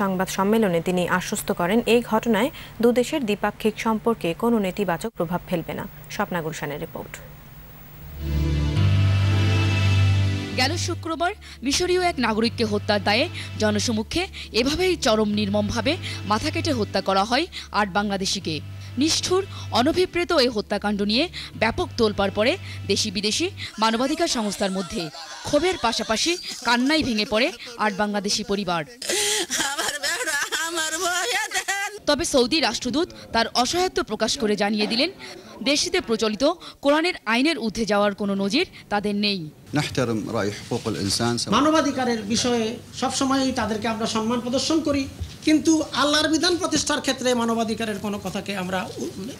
সংবাদ সম্মেলনে তিনি আশ্বস্ত করেন এই ঘটনায় দুদেশের দ্বিপাক্ষিক সম্পর্কে কোনো নেতিবাচক প্রভাব ফেলবে না। স্বপ্না গুলশানের রিপোর্ট। গেল শুক্রবার মিশরীয় এক নাগরিককে হত্যার দায়ে জনসমক্ষে এভাবেই চরম নির্মমভাবে মাথা কেটে হত্যা করা হয় ৮ বাংলাদেশিকে। নিষ্ঠুর অনভিপ্রেত এই হত্যাকাণ্ড নিয়ে ব্যাপক তোলপাড় পড়ে দেশি বিদেশি মানবাধিকার সংস্থার মধ্যে। ক্ষোভের পাশাপাশি কান্নায় ভেঙে পড়ে ৮ বাংলাদেশি পরিবার। তবে সৌদি রাষ্ট্রদূত তার অসহায়ত্ব প্রকাশ করে জানিয়ে দিলেন, দেশটিতে প্রচলিত কোরআনের আইনের ঊর্ধ্বে যাওয়ার কোনো নজির তাদের নেই। মানবাধিকারের বিষয়ে সবসময়ই তাদেরকে আমরা সম্মান প্রদর্শন করি, কিন্তু আল্লাহর বিধান প্রতিষ্ঠার ক্ষেত্রে মানবাধিকারের কোনো কথাকে আমরা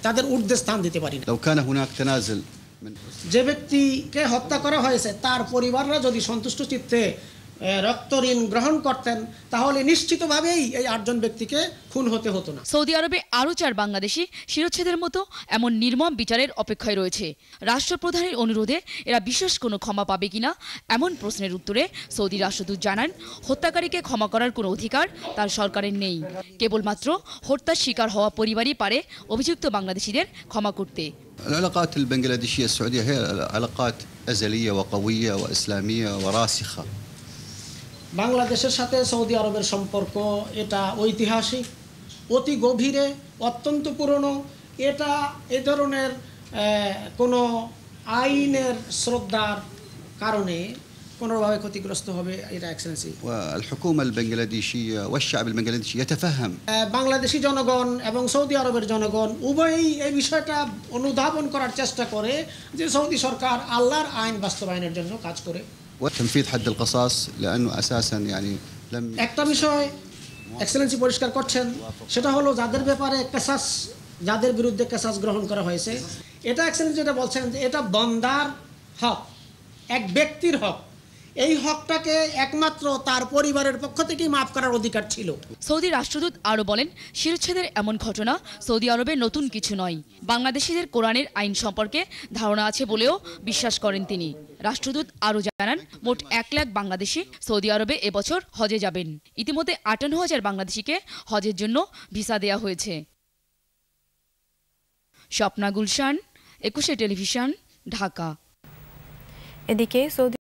তাদের ঊর্ধ্বে স্থান দিতে পারি না। যে ব্যক্তিকে হত্যা করা হয়েছে তার পরিবাররা যদি সন্তুষ্ট চিত্তে রক্ত ঋণ গ্রহণ করতেন তাহলে নিশ্চিতভাবেই এই ৮ জন ব্যক্তিকে খুন হতে হতো না। সৌদি আরবে আরও ৪ বাংলাদেশি শিরচ্ছেদের মতো এমন নির্মম বিচারের অপেক্ষায় রয়েছে। রাষ্ট্রপ্রধানের অনুরোধে এরা বিশেষ কোনো ক্ষমা পাবে কিনা এমন প্রশ্নের উত্তরে সৌদি রাষ্ট্রদূত জানান, হত্যাকারীকে ক্ষমা করার কোনো অধিকার তার সরকারের নেই। কেবলমাত্র হত্যার শিকার হওয়া পরিবারই পারে অভিযুক্ত বাংলাদেশিদের ক্ষমা করতে। العلاقات البنغلاديشية السعودية هي علاقات أزلية وقوية وإسلامية وراسخة। বাংলাদেশের সাথে সৌদি আরবের সম্পর্ক এটা ঐতিহাসিক, অতি গভীরে, অত্যন্ত পুরনো। এটা এই ধরনের কোনো আইনের শ্রদ্ধার কারণে কোনোভাবে ক্ষতিগ্রস্ত হবে এটা এক্সেলেন্সি। والحكومة البنغلاديشية والشعب البنغلاديشي يتفهم। বাংলাদেশি জনগণ এবং সৌদি আরবের জনগণ উভয়ই এই বিষয়টা অনুধাবন করার চেষ্টা করে যে সৌদি সরকার আল্লাহর আইন বাস্তবায়নের জন্য কাজ করে। وتنفيذ حد القصاص لأنه أساسا يعني لم একটা বিষয় এক্সেলেন্সি পরিষ্কার করছেন, সেটা হলো যাদের ব্যাপারে কেসাস, যাদের বিরুদ্ধে কেসাস গ্রহণ করা হয়েছে, এটা এক্সেলেন্সি যেটা বলছেন যে এটা বান্দার হক, এক ব্যক্তির হক। এই হকটাকে একমাত্র তার পরিবারের পক্ষ থেকেই মাফ করার অধিকার ছিল। সৌদি রাষ্ট্রদূত আরও বলেন, শিরচ্ছেদের এমন ঘটনা সৌদি আরবে নতুন কিছু নয়। বাংলাদেশিদের কোরআনের আইন সম্পর্কে ধারণা আছে বলেও বিশ্বাস করেন তিনি। রাষ্ট্রদূত আরও জানান, মোট ১ লাখ বাংলাদেশি সৌদি আরবে এবছর হজে যাবেন। ইতিমধ্যে ৫৮,০০০ বাংলাদেশিকে হজের জন্য ভিসা দেওয়া হয়েছে। স্বপ্না গুলশান, ২১ টেলিভিশন, ঢাকা। এদিকে সৌদি